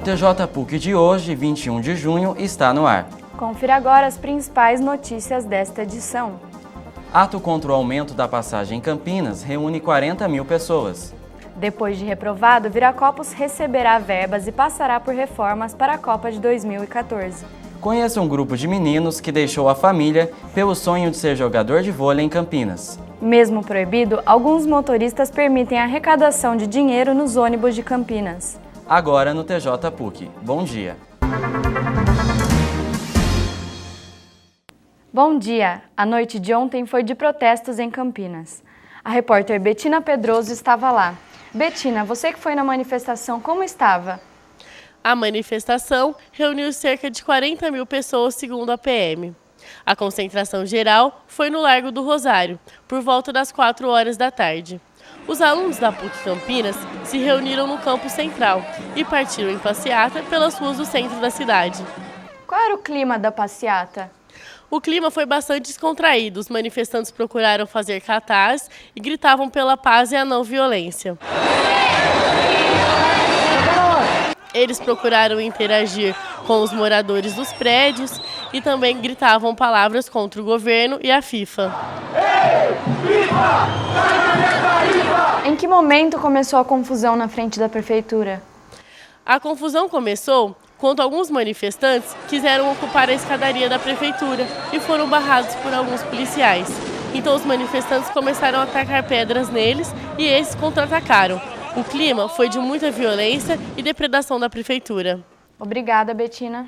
TJ PUC de hoje, 21 de junho, está no ar. Confira agora as principais notícias desta edição. Ato contra o aumento da passagem em Campinas reúne 40 mil pessoas. Depois de reprovado, Viracopos receberá verbas e passará por reformas para a Copa de 2014. Conheça um grupo de meninos que deixou a família pelo sonho de ser jogador de vôlei em Campinas. Mesmo proibido, alguns motoristas permitem a arrecadação de dinheiro nos ônibus de Campinas. Agora no TJ PUC. Bom dia. Bom dia! A noite de ontem foi de protestos em Campinas. A repórter Betina Pedroso estava lá. Betina, você que foi na manifestação, como estava? A manifestação reuniu cerca de 40 mil pessoas, segundo a PM. A concentração geral foi no Largo do Rosário, por volta das 4 horas da tarde. Os alunos da PUC Campinas se reuniram no campo central e partiram em passeata pelas ruas do centro da cidade. Qual era o clima da passeata? O clima foi bastante descontraído. Os manifestantes procuraram fazer cartaz e gritavam pela paz e a não violência. Eles procuraram interagir com os moradores dos prédios e também gritavam palavras contra o governo e a FIFA. Em que momento começou a confusão na frente da prefeitura? A confusão começou quando alguns manifestantes quiseram ocupar a escadaria da prefeitura e foram barrados por alguns policiais. Então os manifestantes começaram a atacar pedras neles e esses contra-atacaram. O clima foi de muita violência e depredação da prefeitura. Obrigada, Betina.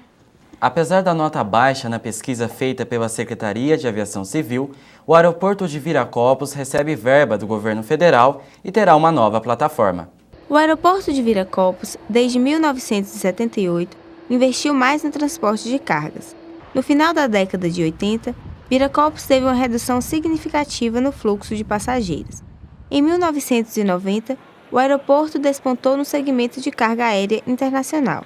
Apesar da nota baixa na pesquisa feita pela Secretaria de Aviação Civil, o aeroporto de Viracopos recebe verba do governo federal e terá uma nova plataforma. O aeroporto de Viracopos, desde 1978, investiu mais no transporte de cargas. No final da década de 80, Viracopos teve uma redução significativa no fluxo de passageiros. Em 1990, o aeroporto despontou no segmento de carga aérea internacional.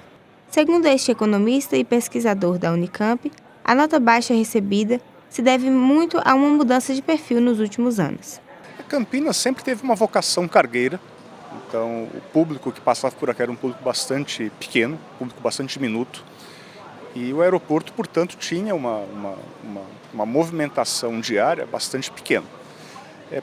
Segundo este economista e pesquisador da Unicamp, a nota baixa recebida se deve muito a uma mudança de perfil nos últimos anos. A Campinas sempre teve uma vocação cargueira, então o público que passava por aqui era um público bastante pequeno, um público bastante diminuto, e o aeroporto, portanto, tinha uma movimentação diária bastante pequena.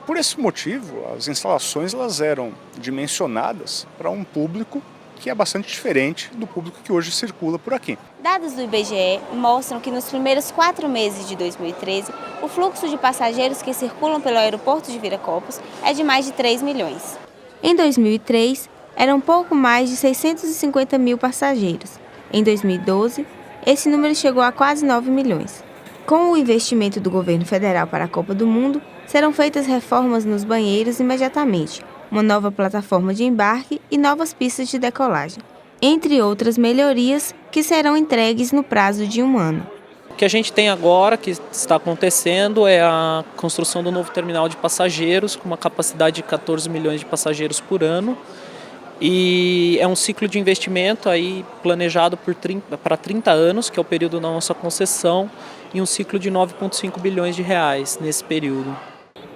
Por esse motivo, as instalações elas eram dimensionadas para um público que é bastante diferente do público que hoje circula por aqui. Dados do IBGE mostram que nos primeiros 4 meses de 2013, o fluxo de passageiros que circulam pelo aeroporto de Viracopos é de mais de 3 milhões. Em 2003, eram pouco mais de 650 mil passageiros. Em 2012, esse número chegou a quase 9 milhões. Com o investimento do governo federal para a Copa do Mundo, serão feitas reformas nos banheiros imediatamente, uma nova plataforma de embarque e novas pistas de decolagem, entre outras melhorias que serão entregues no prazo de 1 ano. O que a gente tem agora, que está acontecendo, é a construção do novo terminal de passageiros, com uma capacidade de 14 milhões de passageiros por ano. E é um ciclo de investimento aí planejado para 30 anos, que é o período da nossa concessão, e um ciclo de 9,5 bilhões de reais nesse período.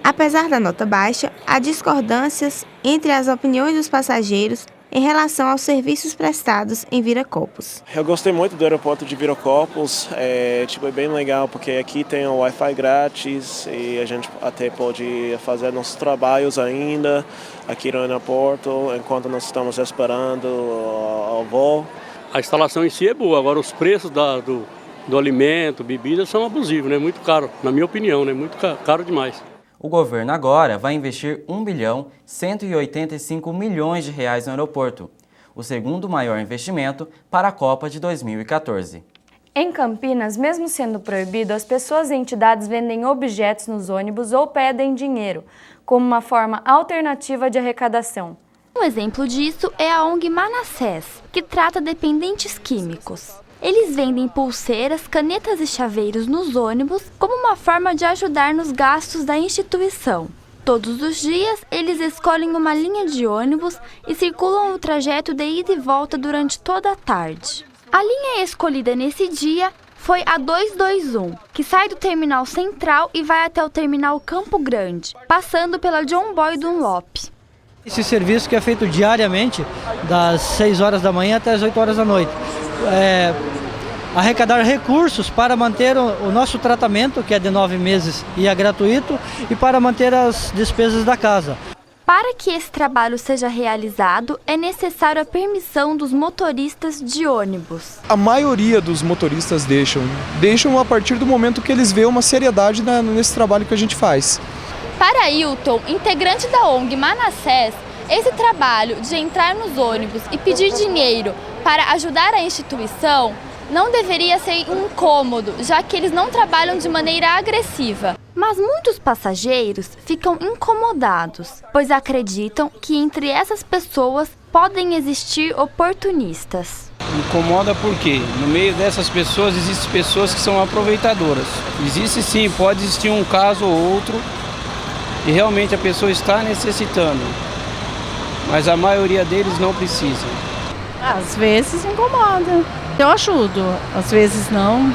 Apesar da nota baixa, há discordâncias entre as opiniões dos passageiros em relação aos serviços prestados em Viracopos. Eu gostei muito do aeroporto de Viracopos, é bem legal porque aqui tem o Wi-Fi grátis e a gente até pode fazer nossos trabalhos ainda aqui no aeroporto enquanto nós estamos esperando o voo. A instalação em si é boa, agora os preços do alimento, bebidas são abusivos, né? Muito caro, na minha opinião, né? Muito caro demais. O governo agora vai investir 1,185 bilhões de reais no aeroporto, o segundo maior investimento para a Copa de 2014. Em Campinas, mesmo sendo proibido, as pessoas e entidades vendem objetos nos ônibus ou pedem dinheiro, como uma forma alternativa de arrecadação. Um exemplo disso é a ONG Manassés, que trata dependentes químicos. Eles vendem pulseiras, canetas e chaveiros nos ônibus como uma forma de ajudar nos gastos da instituição. Todos os dias, eles escolhem uma linha de ônibus e circulam o trajeto de ida e volta durante toda a tarde. A linha escolhida nesse dia foi a 221, que sai do terminal central e vai até o terminal Campo Grande, passando pela John Boy Dunlop. Esse serviço que é feito diariamente, das 6 horas da manhã até as 8 horas da noite. Arrecadar recursos para manter o nosso tratamento, que é de 9 meses e é gratuito, e para manter as despesas da casa. Para que esse trabalho seja realizado, é necessário a permissão dos motoristas de ônibus. A maioria dos motoristas deixam a partir do momento que eles veem uma seriedade nesse trabalho que a gente faz. Para Ailton, integrante da ONG Manassés, esse trabalho de entrar nos ônibus e pedir dinheiro para ajudar a instituição não deveria ser incômodo, já que eles não trabalham de maneira agressiva. Mas muitos passageiros ficam incomodados, pois acreditam que entre essas pessoas podem existir oportunistas. Incomoda porque no meio dessas pessoas existem pessoas que são aproveitadoras. Existe sim, pode existir um caso ou outro e realmente a pessoa está necessitando, mas a maioria deles não precisa. Às vezes incomoda. Eu ajudo, às vezes não.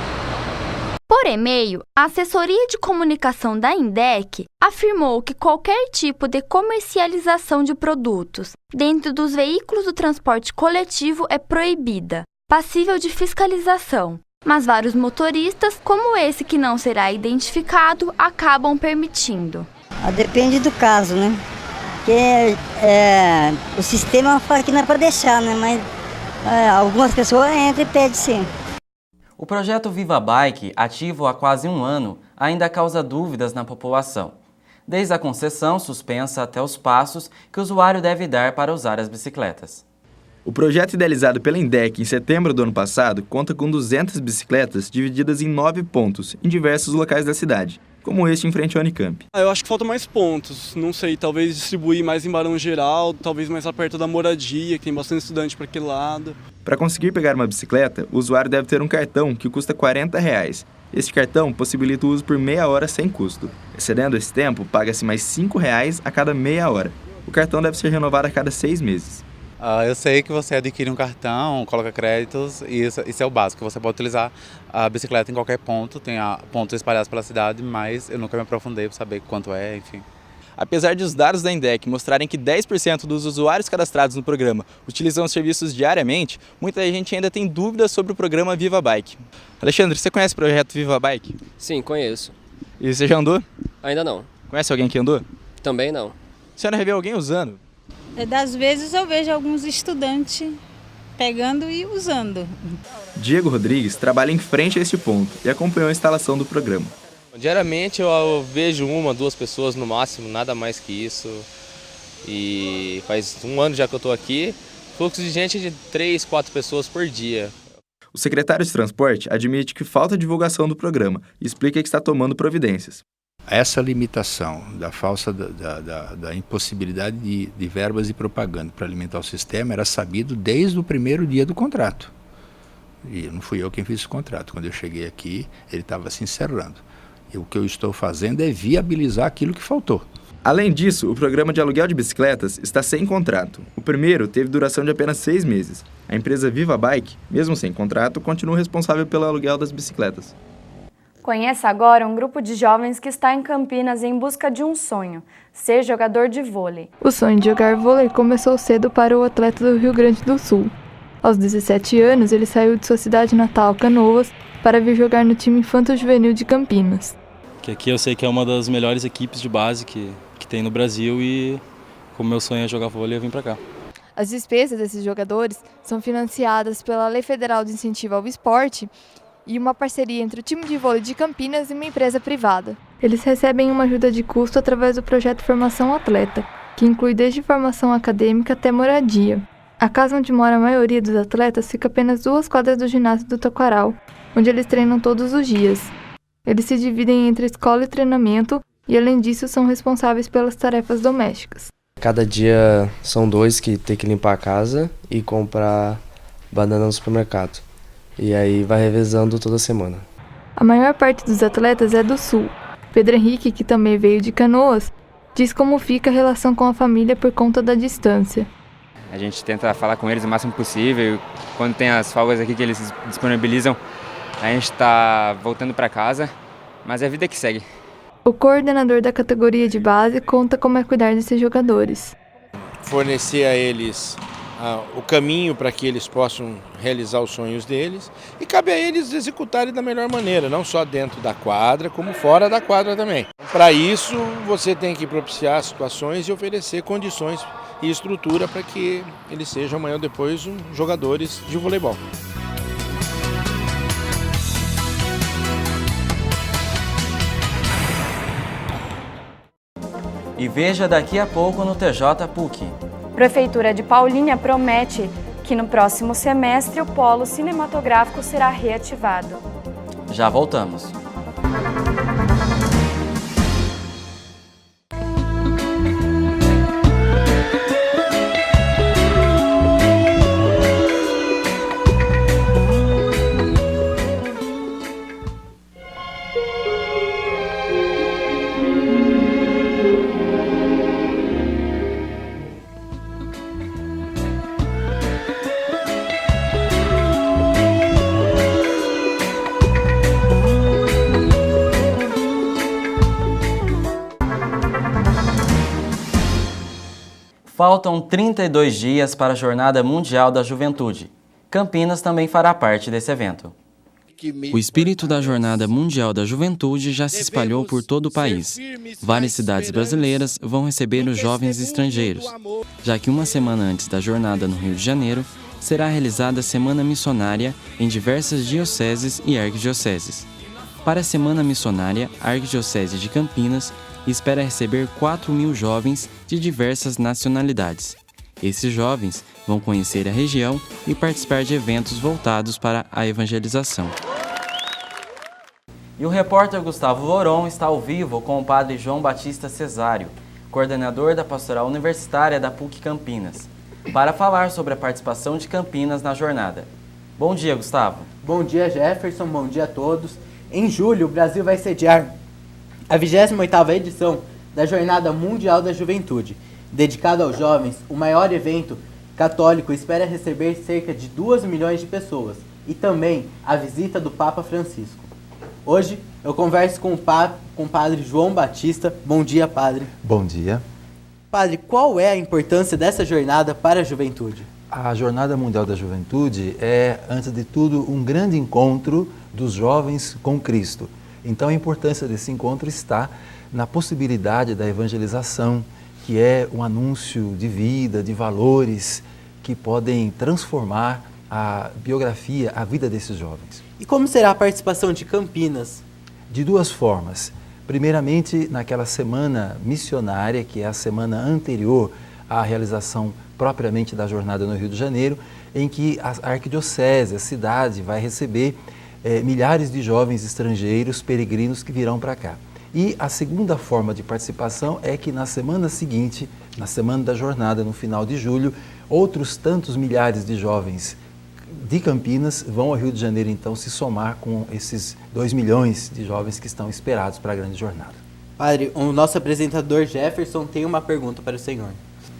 Por e-mail, a assessoria de comunicação da INDEC afirmou que qualquer tipo de comercialização de produtos dentro dos veículos do transporte coletivo é proibida, passível de fiscalização. Mas vários motoristas, como esse que não será identificado, acabam permitindo. Depende do caso, né? Porque o sistema fala que não é para deixar, né? Mas algumas pessoas entram e pedem sim. O projeto Viva Bike, ativo há quase um ano, ainda causa dúvidas na população. Desde a concessão suspensa até os passos que o usuário deve dar para usar as bicicletas. O projeto idealizado pela INDEC em setembro do ano passado conta com 200 bicicletas divididas em 9 pontos, em diversos locais da cidade, como este em frente ao Unicamp. Eu acho que faltam mais pontos, não sei, talvez distribuir mais em Barão Geraldo, talvez mais lá perto da moradia, que tem bastante estudante para aquele lado. Para conseguir pegar uma bicicleta, o usuário deve ter um cartão que custa R$40. Este cartão possibilita o uso por meia hora sem custo. Excedendo esse tempo, paga-se mais R$5 a cada meia hora. O cartão deve ser renovado a cada 6 meses. Eu sei que você adquire um cartão, coloca créditos e isso é o básico. Você pode utilizar a bicicleta em qualquer ponto, tem pontos espalhados pela cidade, mas eu nunca me aprofundei para saber quanto é, enfim. Apesar de os dados da INDEC mostrarem que 10% dos usuários cadastrados no programa utilizam os serviços diariamente, muita gente ainda tem dúvidas sobre o programa Viva Bike. Alexandre, você conhece o projeto Viva Bike? Sim, conheço. E você já andou? Ainda não. Conhece alguém que andou? Também não. A senhora já viu alguém usando? Das vezes eu vejo alguns estudantes pegando e usando. Diego Rodrigues trabalha em frente a este ponto e acompanhou a instalação do programa. Diariamente eu vejo 1, 2 pessoas no máximo, nada mais que isso. E faz um ano já que eu estou aqui, fluxo de gente de 3, 4 pessoas por dia. O secretário de Transporte admite que falta divulgação do programa e explica que está tomando providências. Essa limitação da impossibilidade de verbas e propaganda para alimentar o sistema era sabido desde o primeiro dia do contrato. E não fui eu quem fiz o contrato. Quando eu cheguei aqui, ele estava se encerrando. E o que eu estou fazendo é viabilizar aquilo que faltou. Além disso, o programa de aluguel de bicicletas está sem contrato. O primeiro teve duração de apenas 6 meses. A empresa Viva Bike, mesmo sem contrato, continua responsável pelo aluguel das bicicletas. Conheça agora um grupo de jovens que está em Campinas em busca de um sonho, ser jogador de vôlei. O sonho de jogar vôlei começou cedo para o atleta do Rio Grande do Sul. Aos 17 anos, ele saiu de sua cidade natal, Canoas, para vir jogar no time infanto-juvenil de Campinas. Que aqui eu sei que é uma das melhores equipes de base que tem no Brasil e como meu sonho é jogar vôlei, eu vim para cá. As despesas desses jogadores são financiadas pela Lei Federal de Incentivo ao Esporte e uma parceria entre o time de vôlei de Campinas e uma empresa privada. Eles recebem uma ajuda de custo através do projeto Formação Atleta, que inclui desde formação acadêmica até moradia. A casa onde mora a maioria dos atletas fica apenas 2 quadras do ginásio do Taquaral, onde eles treinam todos os dias. Eles se dividem entre escola e treinamento e, além disso, são responsáveis pelas tarefas domésticas. Cada dia são 2 que tem que limpar a casa e comprar banana no supermercado. E aí vai revezando toda semana. A maior parte dos atletas é do Sul. Pedro Henrique, que também veio de Canoas, diz como fica a relação com a família por conta da distância. A gente tenta falar com eles o máximo possível. Quando tem as folgas aqui que eles disponibilizam, a gente está voltando para casa, mas é a vida que segue. O coordenador da categoria de base conta como é cuidar desses jogadores. fornecer a eles o caminho para que eles possam realizar os sonhos deles, e cabe a eles executarem da melhor maneira, não só dentro da quadra, como fora da quadra também. Para isso, você tem que propiciar situações e oferecer condições e estrutura para que eles sejam amanhã ou depois jogadores de voleibol. E veja daqui a pouco no TJ PUC. Prefeitura de Paulínia promete que no próximo semestre o polo cinematográfico será reativado. Já voltamos. Faltam 32 dias para a Jornada Mundial da Juventude. Campinas também fará parte desse evento. O espírito da Jornada Mundial da Juventude já se espalhou por todo o país. Várias cidades brasileiras vão receber os jovens estrangeiros, já que uma semana antes da jornada no Rio de Janeiro, será realizada a Semana Missionária em diversas dioceses e arquidioceses. Para a Semana Missionária, a Arquidiocese de Campinas espera receber 4.000 jovens de diversas nacionalidades. Esses jovens vão conhecer a região e participar de eventos voltados para a evangelização. E o repórter Gustavo Voron está ao vivo com o padre João Batista Cesário, coordenador da Pastoral Universitária da PUC Campinas, para falar sobre a participação de Campinas na jornada. Bom dia, Gustavo. Bom dia, Jefferson. Bom dia a todos. Em julho, o Brasil vai sediar a 28ª edição da Jornada Mundial da Juventude. Dedicado aos jovens, o maior evento católico espera receber cerca de 2 milhões de pessoas e também a visita do Papa Francisco. Hoje eu converso com o padre João Batista. Bom dia, padre. Bom dia. Padre, qual é a importância dessa jornada para a juventude? A Jornada Mundial da Juventude é, antes de tudo, um grande encontro dos jovens com Cristo. Então a importância desse encontro está na possibilidade da evangelização, que é um anúncio de vida, de valores que podem transformar a biografia, a vida desses jovens. E como será a participação de Campinas? De duas formas. Primeiramente, naquela semana missionária, que é a semana anterior à realização propriamente da jornada no Rio de Janeiro, em que a arquidiocese, a cidade, vai receber milhares de jovens estrangeiros, peregrinos que virão para cá. E a segunda forma de participação é que na semana seguinte, na semana da jornada, no final de julho, outros tantos milhares de jovens de Campinas vão ao Rio de Janeiro, então, se somar com esses 2 milhões de jovens que estão esperados para a grande jornada. Padre, o nosso apresentador Jefferson tem uma pergunta para o senhor.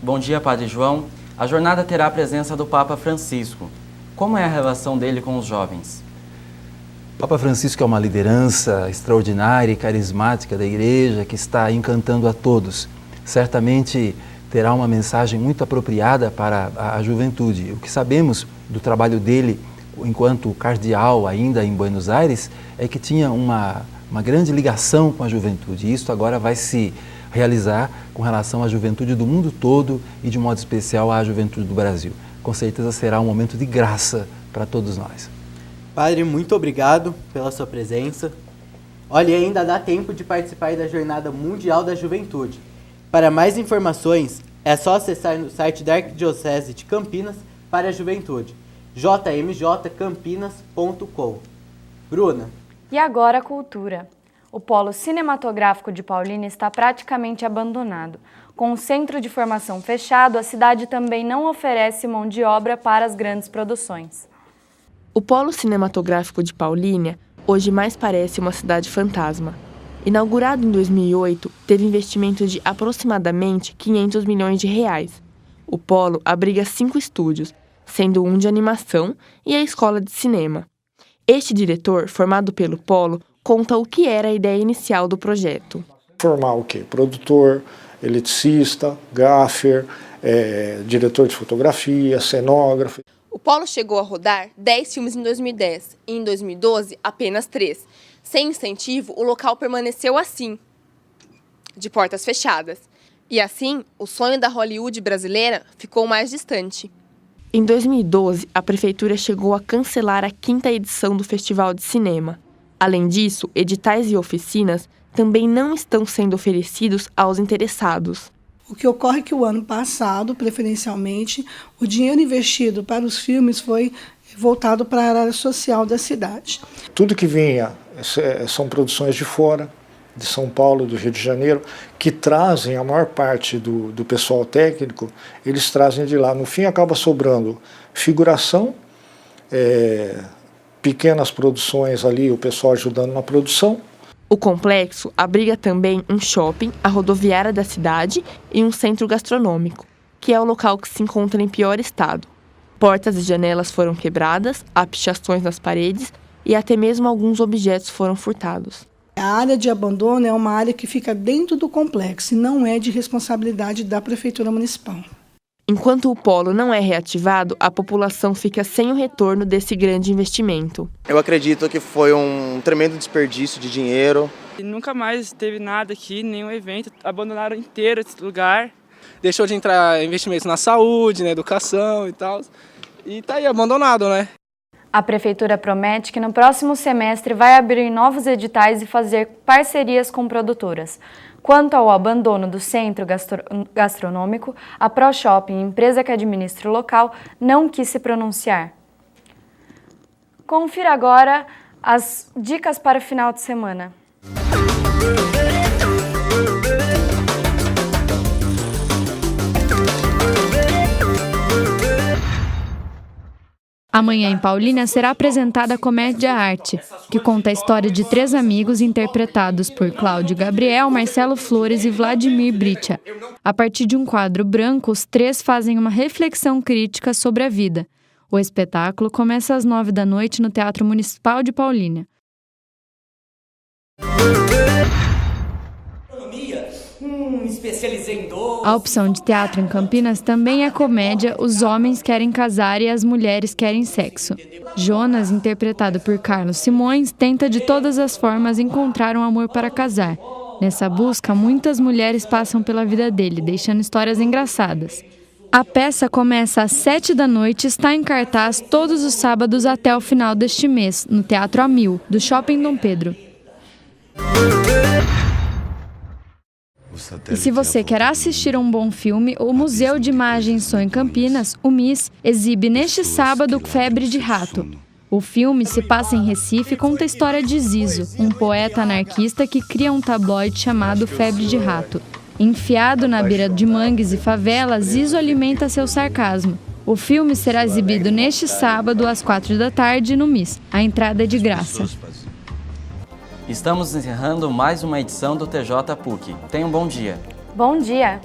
Bom dia, Padre João. A jornada terá a presença do Papa Francisco. Como é a relação dele com os jovens? O Papa Francisco é uma liderança extraordinária e carismática da Igreja que está encantando a todos. Certamente terá uma mensagem muito apropriada para a juventude. O que sabemos do trabalho dele enquanto cardeal ainda em Buenos Aires é que tinha uma grande ligação com a juventude. E isso agora vai se realizar com relação à juventude do mundo todo e de modo especial à juventude do Brasil. Com certeza será um momento de graça para todos nós. Padre, muito obrigado pela sua presença. Olha, ainda dá tempo de participar da Jornada Mundial da Juventude. Para mais informações, é só acessar no site da Arquidiocese de Campinas para a Juventude, jmjcampinas.com. Bruna. E agora a cultura. O polo cinematográfico de Paulínia está praticamente abandonado. Com o centro de formação fechado, a cidade também não oferece mão de obra para as grandes produções. O polo cinematográfico de Paulínia hoje mais parece uma cidade fantasma. Inaugurado em 2008, teve investimento de aproximadamente 500 milhões de reais. O polo abriga 5 estúdios, sendo um de animação e a escola de cinema. Este diretor, formado pelo polo, conta o que era a ideia inicial do projeto. Formar o quê? Produtor, eletricista, gaffer, diretor de fotografia, cenógrafo. O Polo chegou a rodar 10 filmes em 2010 e em 2012 apenas 3. Sem incentivo, o local permaneceu assim, de portas fechadas. E assim, o sonho da Hollywood brasileira ficou mais distante. Em 2012, a prefeitura chegou a cancelar a 5ª edição do Festival de Cinema. Além disso, editais e oficinas também não estão sendo oferecidos aos interessados. O que ocorre é que o ano passado, preferencialmente, o dinheiro investido para os filmes foi voltado para a área social da cidade. Tudo que vinha são produções de fora, de São Paulo, do Rio de Janeiro, que trazem a maior parte do pessoal técnico, eles trazem de lá. No fim acaba sobrando figuração, pequenas produções ali, o pessoal ajudando na produção. O complexo abriga também um shopping, a rodoviária da cidade e um centro gastronômico, que é o local que se encontra em pior estado. Portas e janelas foram quebradas, há pichações nas paredes e até mesmo alguns objetos foram furtados. A área de abandono é uma área que fica dentro do complexo e não é de responsabilidade da Prefeitura Municipal. Enquanto o polo não é reativado, a população fica sem o retorno desse grande investimento. Eu acredito que foi um tremendo desperdício de dinheiro. E nunca mais teve nada aqui, nenhum evento, abandonaram inteiro esse lugar. Deixou de entrar investimentos na saúde, na educação e tal, e tá aí abandonado, né? A Prefeitura promete que no próximo semestre vai abrir novos editais e fazer parcerias com produtoras. Quanto ao abandono do centro gastronômico, a ProShopping, empresa que administra o local, não quis se pronunciar. Confira agora as dicas para o final de semana. Amanhã em Paulínia será apresentada a Comédia Arte, que conta a história de 3 amigos interpretados por Cláudio Gabriel, Marcelo Flores e Vladimir Bricha. A partir de um quadro branco, os 3 fazem uma reflexão crítica sobre a vida. O espetáculo começa às 9 da noite no Teatro Municipal de Paulínia. A opção de teatro em Campinas também é comédia Os Homens Querem Casar e as Mulheres Querem Sexo. Jonas, interpretado por Carlos Simões, tenta de todas as formas encontrar um amor para casar. Nessa busca, muitas mulheres passam pela vida dele, deixando histórias engraçadas. A peça começa às 7 da noite e está em cartaz todos os sábados até o final deste mês, no Teatro A1000, do Shopping Dom Pedro. E se você quer assistir a um bom filme, o Museu de Imagens Som em Campinas, o MIS, exibe neste sábado Febre de Rato. O filme se passa em Recife e conta a história de Zizo, um poeta anarquista que cria um tabloide chamado Febre de Rato. Enfiado na beira de mangues e favelas, Zizo alimenta seu sarcasmo. O filme será exibido neste sábado às 4 da tarde no MIS. A entrada é de graça. Estamos encerrando mais uma edição do TJ PUC. Tenha um bom dia. Bom dia!